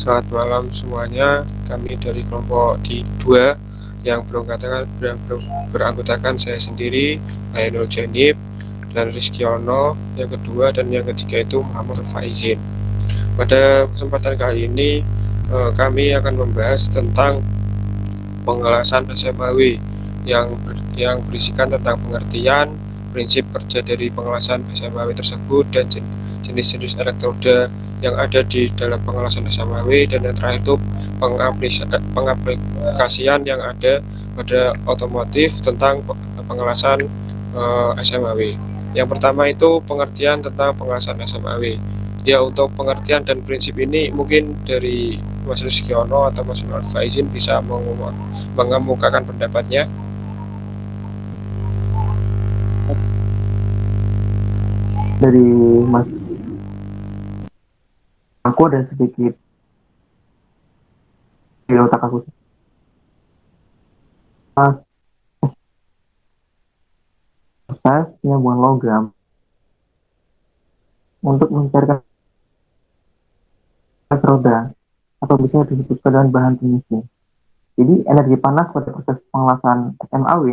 Selamat malam semuanya. Kami dari kelompok D2 yang beranggotakan saya sendiri, Ainul Janib, dan Rizky Ono. Yang kedua dan yang ketiga itu Muhammad Faizin. Pada kesempatan kali ini kami akan membahas tentang pengelasan SMAW yang berisikan tentang pengertian, prinsip kerja dari pengelasan SMAW tersebut, dan jenis-jenis elektroda yang ada di dalam pengelasan SMAW, dan yang terakhir itu pengaplikasian yang ada pada otomotif tentang pengelasan SMAW. Yang pertama itu pengertian tentang pengelasan SMAW. Ya, untuk pengertian dan prinsip ini mungkin dari Mas Rizky Ono atau Mas Muhammad Faizin bisa mengemukakan pendapatnya. Dari Mas, aku ada sedikit di otak aku. Mas, proses penyambungan logam untuk mencairkan roda atau bisa disebut dengan bahan pengisi. Jadi energi panas pada proses pengelasan SMAW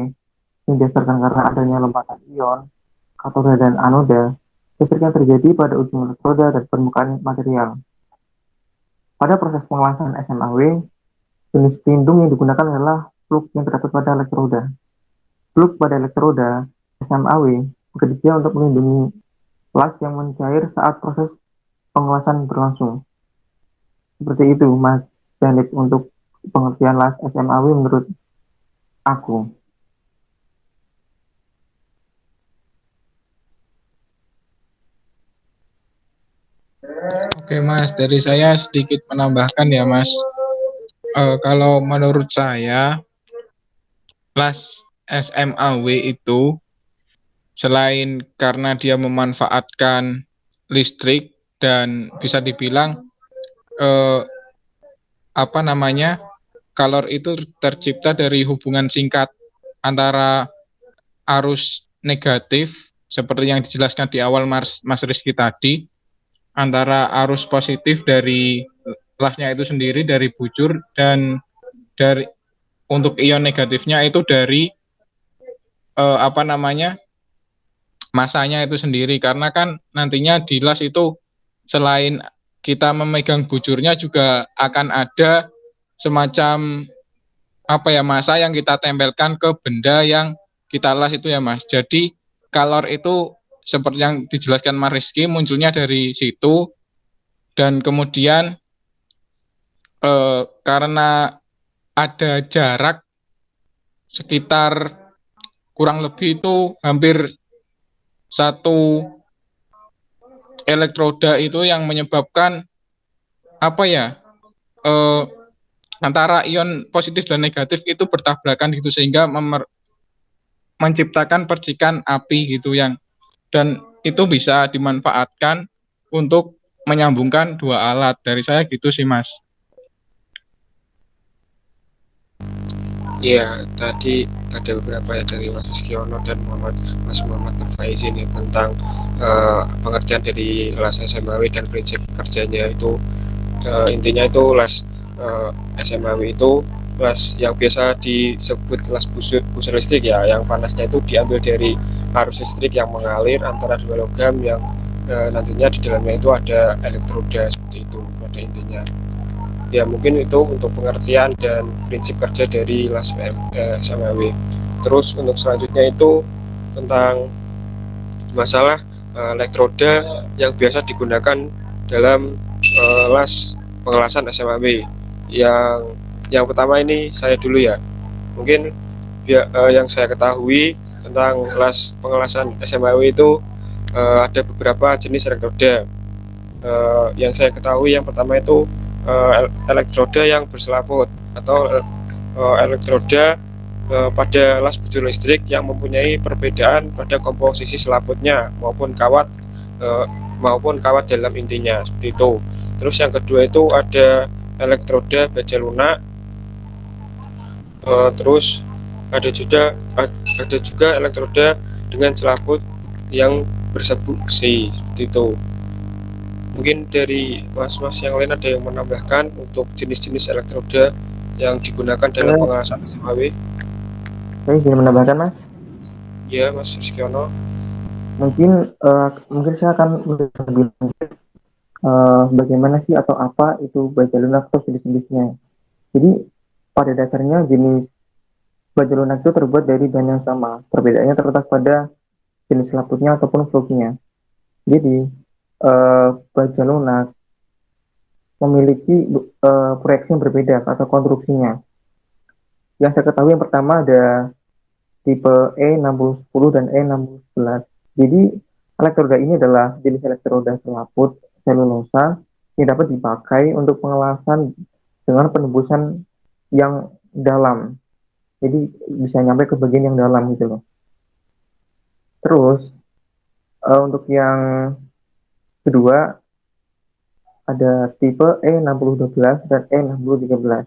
yang didasarkan karena adanya lembatan ion, katoda dan anoda, listrik yang terjadi pada ujung elektroda dan permukaan material. Pada proses pengelasan SMAW, jenis pelindung yang digunakan adalah flux yang terdapat pada elektroda. Flux pada elektroda SMAW bekerja untuk melindungi las yang mencair saat proses pengelasan berlangsung. Seperti itu, Mas Janib, untuk pengertian las SMAW menurut aku. Oke Mas, dari saya sedikit menambahkan ya Mas. Kalau menurut saya, las SMAW itu selain karena dia memanfaatkan listrik dan bisa dibilang kalor itu tercipta dari hubungan singkat antara arus negatif seperti yang dijelaskan di awal Mas Rizky tadi, antara arus positif dari lasnya itu sendiri dari bujur, dan dari untuk ion negatifnya itu dari masanya itu sendiri, karena kan nantinya di las itu selain kita memegang bujurnya juga akan ada semacam massa yang kita tempelkan ke benda yang kita las itu ya Mas. Jadi kalor itu seperti yang dijelaskan Mas Rizky munculnya dari situ, dan kemudian karena ada jarak sekitar kurang lebih itu hampir satu elektroda itu yang menyebabkan antara ion positif dan negatif itu bertabrakan gitu, sehingga menciptakan percikan api gitu, dan itu bisa dimanfaatkan untuk menyambungkan dua alat. Dari saya gitu sih Mas. Ya, tadi ada beberapa ya dari Mas Rizky Ono dan Mas Muhammad Faizin ya, tentang pengertian dari las SMAW dan prinsip kerjanya itu. Intinya itu las SMAW itu las yang biasa disebut las busur listrik ya, yang panasnya itu diambil dari arus listrik yang mengalir antara dua logam yang nantinya di dalamnya itu ada elektroda, seperti itu pada intinya. Ya, mungkin itu untuk pengertian dan prinsip kerja dari las SMAW. Terus untuk selanjutnya itu tentang masalah elektroda yang biasa digunakan dalam las pengelasan SMAW. Yang pertama ini saya dulu ya. Mungkin yang saya ketahui tentang las pengelasan SMAW itu ada beberapa jenis elektroda. Yang saya ketahui yang pertama itu elektroda yang berselaput atau elektroda pada las bujur listrik yang mempunyai perbedaan pada komposisi selaputnya maupun kawat dalam intinya, seperti itu. Terus yang kedua itu ada elektroda baja lunak. Terus ada juga elektroda dengan selaput yang bersebu besi, seperti itu. Mungkin dari mas-mas yang lain ada yang menambahkan untuk jenis-jenis elektroda yang digunakan dalam Saya, pengelasan SMAW? saya ingin menambahkan Mas, Ya, Mas Rizkyono. mungkin saya akan lebih lanjut bagaimana sih atau apa itu baja lunak atau jenis-jenisnya. Jadi pada dasarnya jenis baja lunak itu terbuat dari bahan yang sama. Perbedaannya terletak pada jenis laputnya ataupun vlognya. Jadi baja lunak memiliki proyeksi yang berbeda atau konstruksinya. Yang saya ketahui yang pertama ada tipe E6010 dan E6011. Jadi elektroda ini adalah jenis elektroda selaput selulosa yang dapat dipakai untuk pengelasan dengan penembusan yang dalam. Jadi bisa nyampe ke bagian yang dalam gitu loh. Terus untuk yang kedua ada tipe E6012 dan E6013.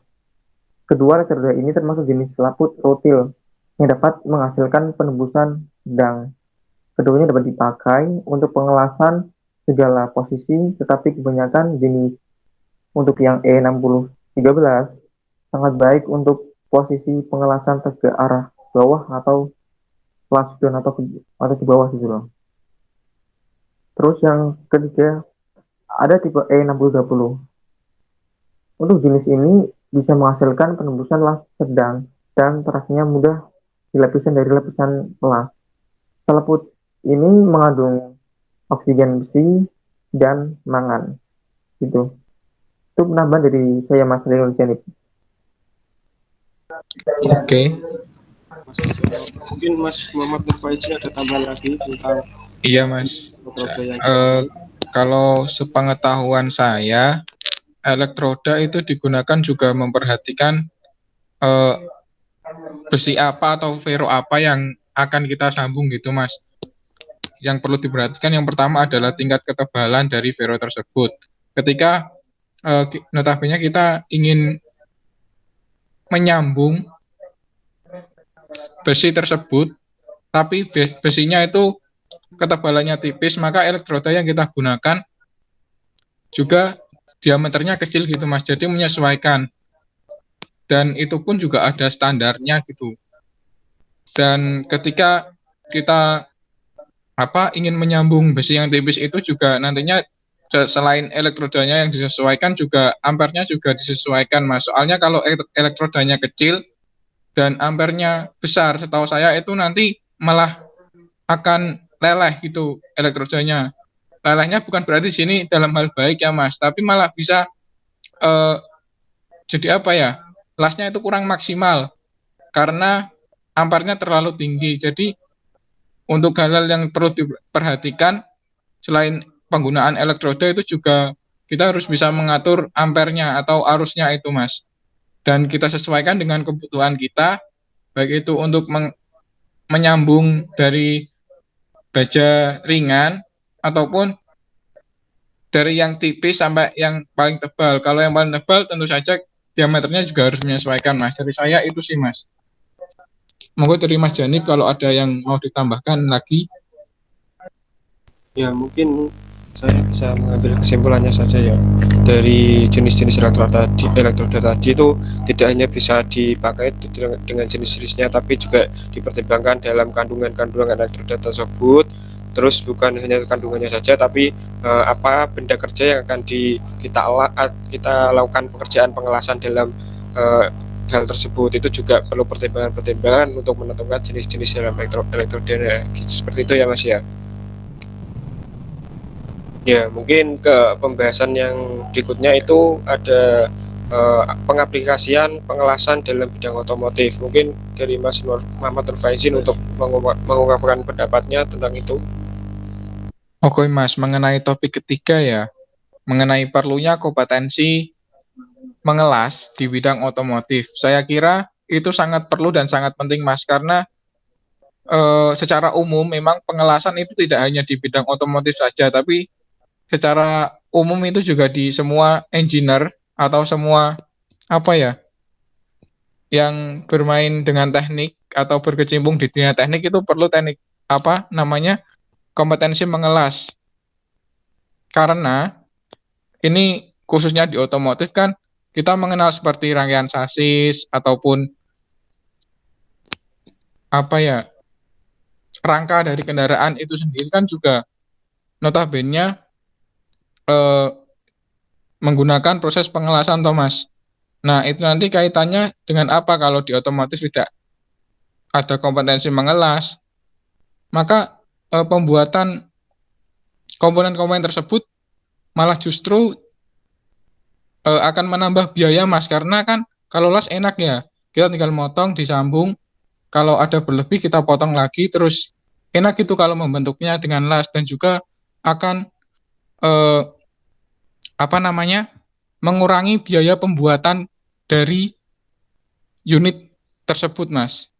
Kedua elektroda ini termasuk jenis selaput rutil yang dapat menghasilkan penembusan sedang. Keduanya dapat dipakai untuk pengelasan segala posisi, tetapi kebanyakan jenis untuk yang E6013 sangat baik untuk posisi pengelasan ke arah bawah atau flushdown atau ke bawah gitu loh. Terus yang ketiga ada tipe E6020. Untuk jenis ini bisa menghasilkan penembusan las sedang dan terasnya mudah di lapisan dari lapisan las. Selaput ini mengandung oksigen besi dan mangan gitu. Itu penambahan dari saya Mas Leon Janip. Oke. Mas Rizkyono. Mungkin Mas Muhammad Nur Faizi ada tambahan lagi tentang Iya Mas. elektroda yang Eh, kalau sepengetahuan saya, elektroda itu digunakan juga memperhatikan eh, besi apa atau ferro apa yang akan kita sambung gitu Mas. Yang perlu diperhatikan yang pertama adalah tingkat ketebalan dari ferro tersebut. Ketika notabene kita ingin menyambung besi tersebut, tapi besinya itu ketebalannya tipis, maka elektroda yang kita gunakan juga diameternya kecil gitu Mas. Jadi menyesuaikan. Dan itu pun juga ada standarnya gitu. Dan ketika kita ingin menyambung besi yang tipis itu juga nantinya selain elektrodanya yang disesuaikan juga ampernya juga disesuaikan Mas. Soalnya kalau elektrodanya kecil dan ampernya besar, setahu saya itu nanti malah akan leleh gitu elektrodanya. Lelehnya bukan berarti di sini dalam hal baik ya Mas, tapi malah bisa eh, jadi apa ya? Lasnya itu kurang maksimal karena ampernya terlalu tinggi. Jadi untuk hal-hal yang perlu diperhatikan selain penggunaan elektroda itu juga kita harus bisa mengatur ampernya atau arusnya itu Mas. Dan kita sesuaikan dengan kebutuhan kita, baik itu untuk menyambung dari baja ringan ataupun dari yang tipis sampai yang paling tebal. Kalau yang paling tebal tentu saja diameternya juga harus menyesuaikan Mas. Dari saya itu sih Mas. Monggo dari Mas Janib kalau ada yang mau ditambahkan lagi. ya mungkin saya bisa mengambil kesimpulannya saja ya, dari jenis-jenis elektroda tadi itu tidak hanya bisa dipakai dengan jenis-jenisnya, tapi juga dipertimbangkan dalam kandungan-kandungan elektroda tersebut. Terus bukan hanya kandungannya saja, tapi apa benda kerja yang akan kita lakukan pekerjaan pengelasan dalam hal tersebut, itu juga perlu pertimbangan-pertimbangan untuk menentukan jenis-jenis dalam elektroda seperti itu ya Mas ya. Ya, mungkin ke pembahasan yang berikutnya itu ada pengaplikasian pengelasan dalam bidang otomotif. Mungkin dari Mas Muhammad Nur Faizin untuk mengungkapkan pendapatnya tentang itu. Oke Mas, mengenai topik ketiga ya, mengenai perlunya kompetensi mengelas di bidang otomotif. Saya kira itu sangat perlu dan sangat penting Mas, karena secara umum memang pengelasan itu tidak hanya di bidang otomotif saja, tapi secara umum itu juga di semua engineer atau semua apa ya yang bermain dengan teknik atau berkecimpung di dunia teknik itu perlu kompetensi mengelas, karena ini khususnya di otomotif kan kita mengenal seperti rangkaian sasis ataupun apa ya, rangka dari kendaraan itu sendiri kan juga notabene eh, menggunakan proses pengelasan Thomas. Nah, itu nanti kaitannya dengan apa kalau di otomotif tidak ada kompetensi mengelas, maka pembuatan komponen-komponen tersebut malah justru akan menambah biaya Mas, karena kan kalau las enak ya, kita tinggal motong, disambung, kalau ada berlebih kita potong lagi, terus enak itu kalau membentuknya dengan las, dan juga akan eh, apa namanya, mengurangi biaya pembuatan dari unit tersebut Mas.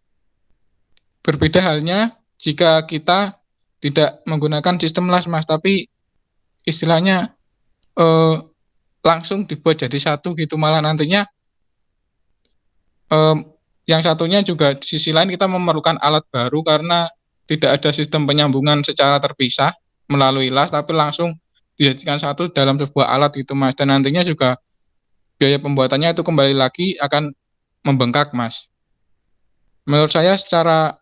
Berbeda halnya jika kita tidak menggunakan sistem las Mas, tapi istilahnya langsung dibuat jadi satu gitu, malah nantinya yang satunya juga di sisi lain kita memerlukan alat baru karena tidak ada sistem penyambungan secara terpisah melalui las, tapi langsung dijadikan satu dalam sebuah alat gitu Mas, dan nantinya juga biaya pembuatannya itu kembali lagi akan membengkak Mas. Menurut saya secara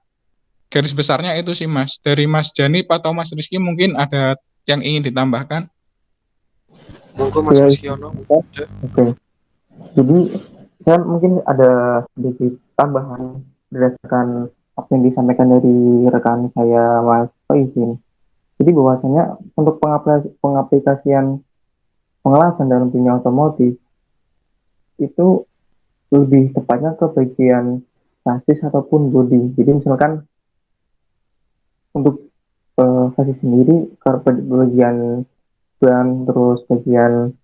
garis besarnya itu sih Mas. Dari Mas Jani atau Mas Rizky mungkin ada yang ingin ditambahkan? Monggo Mas Ya, Rizkyono. Oke. Jadi saya mungkin ada sedikit tambahan berdasarkan apa yang disampaikan dari rekan saya Mas Faizin. Jadi bahwasanya untuk pengaplikasian pengelasan dalam dunia otomotif itu lebih tepatnya ke bagian sasis ataupun bodi. Jadi misalkan untuk sasis sendiri ke bagian ban, terus bagian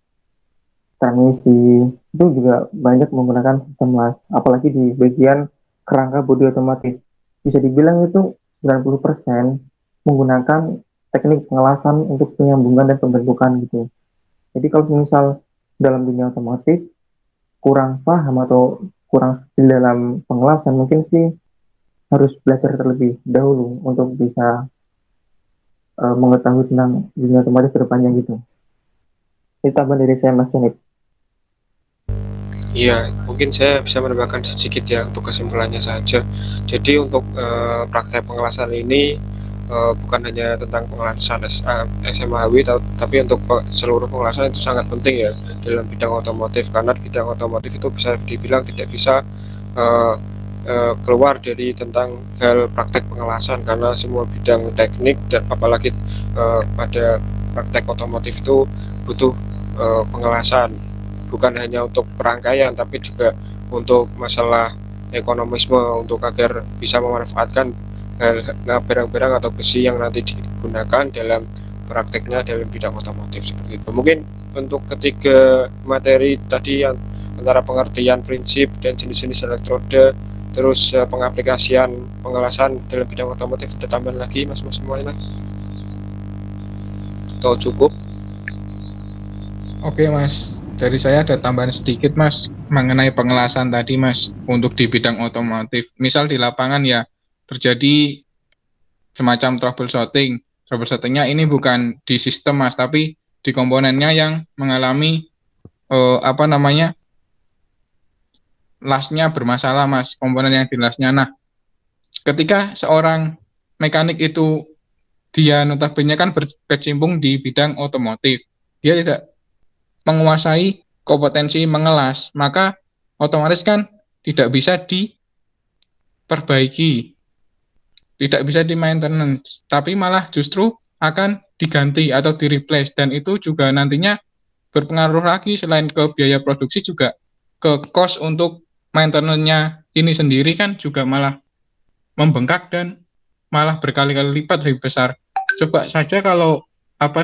transmisi itu juga banyak menggunakan sistem las, apalagi di bagian kerangka bodi otomotif. Bisa dibilang itu 90% menggunakan teknik pengelasan untuk penyambungan dan pembentukan gitu. Jadi kalau misal dalam dunia otomotif kurang paham atau kurang skill dalam pengelasan, mungkin sih harus belajar terlebih dahulu untuk bisa mengetahui tentang dunia otomotif ke depannya gitu. Itu tambahan dari saya Mas Janip. Iya, mungkin saya bisa menambahkan sedikit ya untuk kesimpulannya saja. Jadi untuk praktek pengelasan ini bukan hanya tentang pengelasan SMAW, tapi untuk seluruh pengelasan itu sangat penting ya dalam bidang otomotif, karena bidang otomotif itu bisa dibilang tidak bisa keluar dari tentang hal praktek pengelasan, karena semua bidang teknik dan apalagi pada praktek otomotif itu butuh pengelasan, bukan hanya untuk perangkaian tapi juga untuk masalah ekonomisme, untuk agar bisa memanfaatkan barang-barang atau besi yang nanti digunakan dalam prakteknya dalam bidang otomotif seperti itu. Mungkin untuk ketiga materi tadi yang antara pengertian prinsip dan jenis-jenis elektroda, terus pengaplikasian pengelasan dalam bidang otomotif, ada tambahan lagi mas-mas semuanya atau cukup? Oke Mas, dari saya ada tambahan sedikit Mas mengenai pengelasan tadi Mas untuk di bidang otomotif. Misal di lapangan ya terjadi semacam troubleshooting. Troubleshootingnya ini bukan di sistem Mas, tapi di komponennya yang mengalami apa namanya, lasnya bermasalah Mas, komponen yang di lasnya. Nah, ketika seorang mekanik itu dia notabene kan berkecimpung di bidang otomotif, dia tidak menguasai kompetensi mengelas, maka otomatis kan tidak bisa diperbaiki, tidak bisa di maintenance, tapi malah justru akan diganti atau di replace, dan itu juga nantinya berpengaruh lagi selain ke biaya produksi juga ke cost untuk maintenance-nya ini sendiri kan juga malah membengkak dan malah berkali-kali lipat lebih besar. Coba saja kalau apa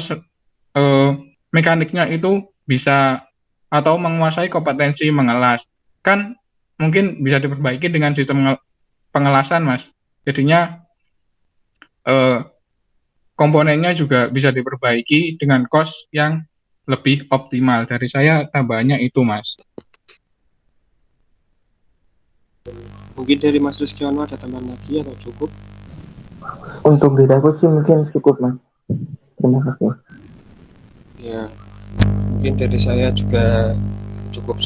mekaniknya itu bisa atau menguasai kompetensi mengelas, kan mungkin bisa diperbaiki dengan sistem pengelasan Mas. Jadinya komponennya juga bisa diperbaiki dengan cost yang lebih optimal. Dari saya tambahannya itu Mas. Mungkin dari Mas Rizkyono ada tambahan lagi atau cukup? Untuk diri aku sih mungkin cukup Mas. Terima kasih. Ya, Mungkin dari saya juga cukup